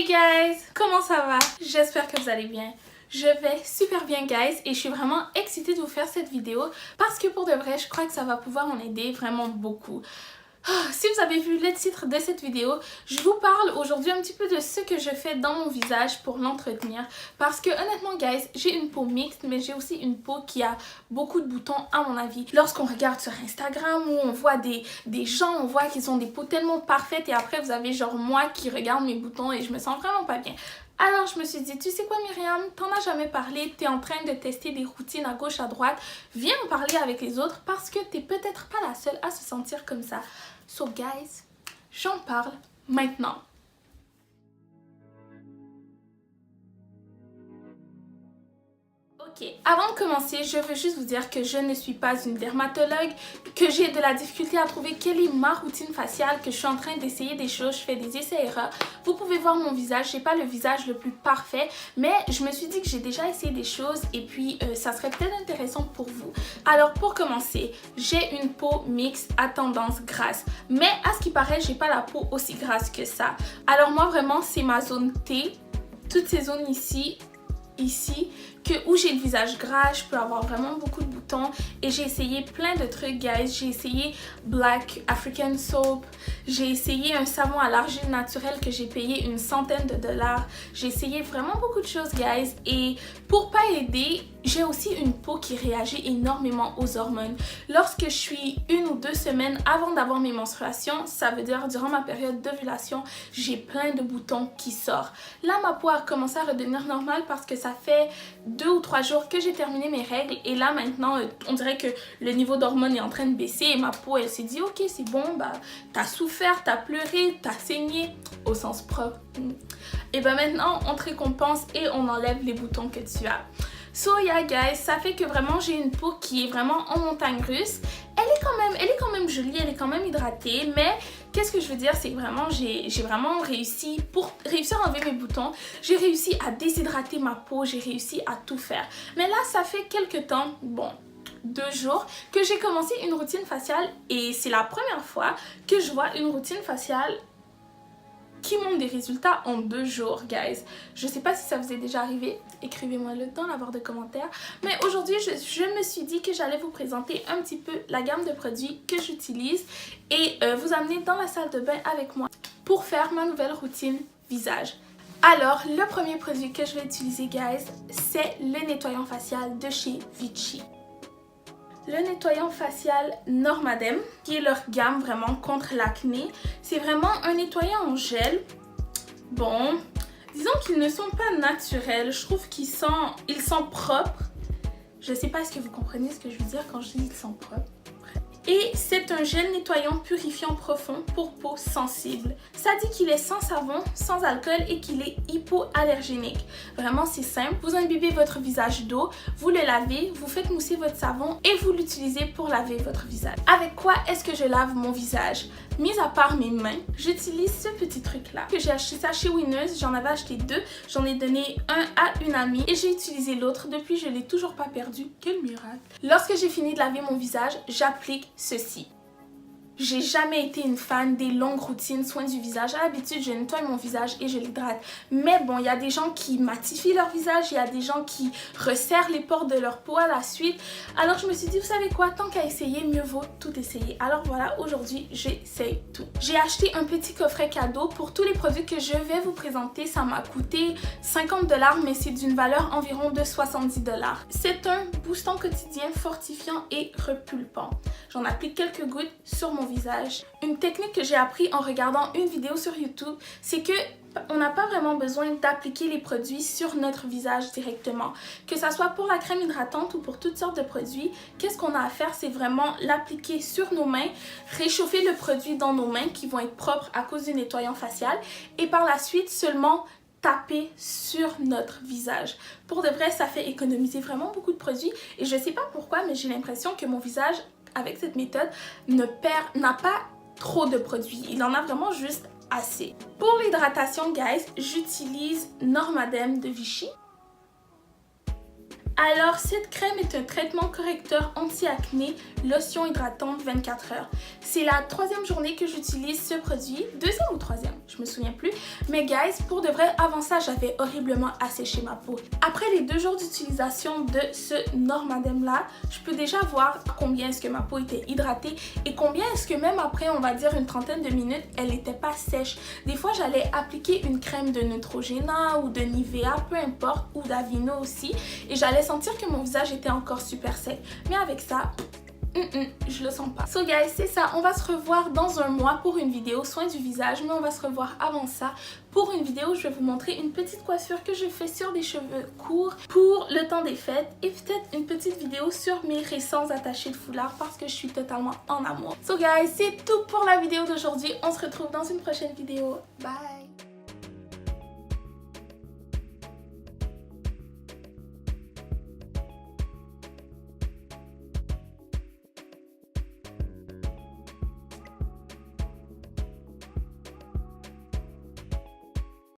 Hey guys, comment ça va? J'espère que vous allez bien. Je vais super bien guys et je suis vraiment excitée de vous faire cette vidéo parce que pour de vrai, je crois que ça va pouvoir en aider vraiment beaucoup. Si vous avez vu le titre de cette vidéo, je vous parle aujourd'hui un petit peu de ce que je fais dans mon visage pour l'entretenir parce que honnêtement guys, j'ai une peau mixte mais j'ai aussi une peau qui a beaucoup de boutons à mon avis. Lorsqu'on regarde sur Instagram où on voit des gens, on voit qu'ils ont des peaux tellement parfaites et après vous avez genre moi qui regarde mes boutons et je me sens vraiment pas bien. Alors je me suis dit, tu sais quoi Myriam, t'en as jamais parlé, t'es en train de tester des routines à gauche à droite, viens en parler avec les autres parce que t'es peut-être pas la seule à se sentir comme ça. So guys, j'en parle maintenant. Ok, avant de commencer, je veux juste vous dire que je ne suis pas une dermatologue, que j'ai de la difficulté à trouver quelle est ma routine faciale, que je suis en train d'essayer des choses, je fais des essais-erreurs. Vous pouvez voir mon visage, j'ai pas le visage le plus parfait, mais je me suis dit que j'ai déjà essayé des choses et puis ça serait peut-être intéressant pour vous. Alors pour commencer, j'ai une peau mixte à tendance grasse, mais à ce qui paraît, j'ai pas la peau aussi grasse que ça. Alors moi vraiment, c'est ma zone T, toutes ces zones ici, où j'ai le visage gras, je peux avoir vraiment beaucoup de boutons et j'ai essayé plein de trucs guys. J'ai essayé Black African Soap, j'ai essayé un savon à l'argile naturel que j'ai payé une centaine de dollars. J'ai essayé vraiment beaucoup de choses guys et pour pas aider, j'ai aussi une peau qui réagit énormément aux hormones. Lorsque je suis 1 ou 2 semaines avant d'avoir mes menstruations, ça veut dire durant ma période d'ovulation, j'ai plein de boutons qui sortent. Là ma peau a commencé à redevenir normale parce que ça fait 2 ou 3 jours que j'ai terminé mes règles et là maintenant on dirait que le niveau d'hormones est en train de baisser et ma peau elle s'est dit ok c'est bon, bah t'as souffert, t'as pleuré, t'as saigné au sens propre et ben maintenant on te récompense et on enlève les boutons que tu as. So yeah guys, ça fait que vraiment j'ai une peau qui est vraiment en montagne russe. Elle est quand même jolie, elle est quand même hydratée, mais qu'est-ce que je veux dire, c'est que vraiment j'ai vraiment réussi, pour réussir à enlever mes boutons, j'ai réussi à déshydrater ma peau, j'ai réussi à tout faire. Mais là ça fait quelques temps, bon 2 jours, que j'ai commencé une routine faciale et c'est la première fois que je vois une routine faciale qui montre des résultats en 2 jours, guys. Je sais pas si ça vous est déjà arrivé, écrivez-moi le dans la barre de commentaires. Mais aujourd'hui, je me suis dit que j'allais vous présenter un petit peu la gamme de produits que j'utilise et vous amener dans la salle de bain avec moi pour faire ma nouvelle routine visage. Alors, le premier produit que je vais utiliser, guys, c'est le nettoyant facial de chez Vichy. Le nettoyant facial Normadem, qui est leur gamme vraiment contre l'acné. C'est vraiment un nettoyant en gel. Bon, disons qu'ils ne sont pas naturels. Je trouve qu'ils sont propres. Je sais pas si vous comprenez ce que je veux dire quand je dis qu'ils sont propres. Et c'est un gel nettoyant purifiant profond pour peau sensible. Ça dit qu'il est sans savon, sans alcool et qu'il est hypoallergénique. Vraiment c'est simple, vous imbibez votre visage d'eau, vous le lavez, vous faites mousser votre savon et vous l'utilisez pour laver votre visage. Avec quoi est-ce que je lave mon visage? Mis à part mes mains, j'utilise ce petit truc là. J'ai acheté ça chez Winners, j'en avais acheté 2, j'en ai donné un à une amie et j'ai utilisé l'autre. Depuis je l'ai toujours pas perdu, quel miracle. Lorsque j'ai fini de laver mon visage, j'applique ceci. J'ai jamais été une fan des longues routines soins du visage. À l'habitude, je nettoie mon visage et je l'hydrate. Mais bon, il y a des gens qui matifient leur visage, il y a des gens qui resserrent les pores de leur peau à la suite. Alors je me suis dit, vous savez quoi, tant qu'à essayer, mieux vaut tout essayer. Alors voilà, aujourd'hui, j'essaye tout. J'ai acheté un petit coffret cadeau pour tous les produits que je vais vous présenter. Ça m'a coûté 50 $, mais c'est d'une valeur environ de 70 $. C'est un boostant quotidien fortifiant et repulpant. J'en applique quelques gouttes sur mon visage. Une technique que j'ai appris en regardant une vidéo sur YouTube, c'est que on n'a pas vraiment besoin d'appliquer les produits sur notre visage directement. Que ça soit pour la crème hydratante ou pour toutes sortes de produits, qu'est-ce qu'on a à faire? C'est vraiment l'appliquer sur nos mains, réchauffer le produit dans nos mains qui vont être propres à cause du nettoyant facial et par la suite seulement taper sur notre visage. Pour de vrai, ça fait économiser vraiment beaucoup de produits et je sais pas pourquoi, mais j'ai l'impression que mon visage avec cette méthode n'a pas trop de produits. Il en a vraiment juste assez. Pour l'hydratation, guys, j'utilise Normadem de Vichy. Alors, cette crème est un traitement correcteur anti-acné, lotion hydratante 24 heures. C'est la 3e journée que j'utilise ce produit, 2e ou 3e, je me souviens plus. Mais guys, pour de vrai, avant ça, j'avais horriblement asséché ma peau. Après les 2 jours d'utilisation de ce Normadem là, je peux déjà voir combien est-ce que ma peau était hydratée et combien est-ce que même après, on va dire une trentaine de minutes, elle n'était pas sèche. Des fois, j'allais appliquer une crème de Neutrogena ou de Nivea, peu importe, ou d'Avino aussi, et j'allais sentir que mon visage était encore super sec. Mais avec ça, je le sens pas. So guys, c'est ça. On va se revoir dans un mois pour une vidéo soin du visage, mais on va se revoir avant ça pour une vidéo où je vais vous montrer une petite coiffure que je fais sur des cheveux courts pour le temps des fêtes et peut-être une petite vidéo sur mes récents attachés de foulard parce que je suis totalement en amour. So guys, c'est tout pour la vidéo d'aujourd'hui. On se retrouve dans une prochaine vidéo. Bye!